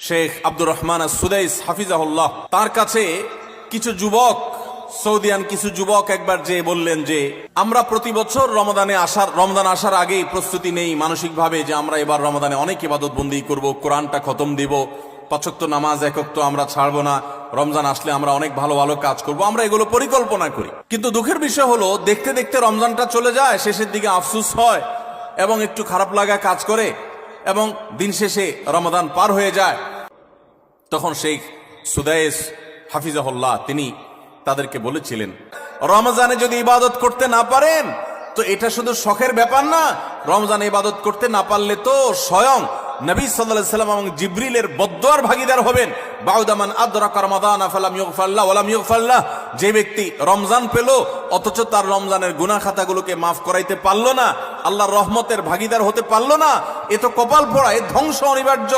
Sheikh Abdur Rahman Sudais হাফিজাহুল্লাহ, তার কাছে কিছু যুবক, সৌদিয়ান কিছু যুবক একবার যে বললেন যে আমরা প্রতি বছর রমজান আসার আগেই প্রস্তুতি নেই মানসিকভাবে যে আমরা এবার রমাদানে অনেক ইবাদত বন্দি করব, কোরআনটা খতম দিব, ৫ ওয়াক্ত নামাজ ১ ওয়াক্ত আমরা ছাড়বো না, রমজান আসলে আমরা অনেক ভালো ভালো কাজ করব, আমরা এগুলো পরিকল্পনা করি। কিন্তু দুঃখের বিষয় হলো দেখতে দেখতে রমজানটা চলে যায়, শেষের দিকে আফসোস হয় এবং একটু খারাপ লাগা কাজ করে এবং দিন শেষে রমাদান পার হয়ে যায়। তখন শেখ সুদাইস হাফিজাহুল্লাহ তিনি তাদেরকে বলেছিলেন, রমজানে যদি ইবাদত করতে না পারেন তো এটা শুধু শখের ব্যাপার না, রমজানে ইবাদত করতে না পারলে তো স্বয়ং নবী সাল্লাল্লাহু আলাইহি সাল্লাম এবং জিবরিলের বদদুয়ার ভাগীদার হবেন। বাউদামান আদরাকা রমাদানা ফালাম ইগফারলাহু ওয়ালাম ইগফারলাহ, যে ব্যক্তি রমজান পেল অথচ তার রমজানের গুনাহ খাতাগুলোকে মাফ করাইতে পারলো না, আল্লাহর রহমতের ভাগীদার হতে পারলো না, এ তো কপাল পোড়া, এ ধ্বংস অনিবার্য।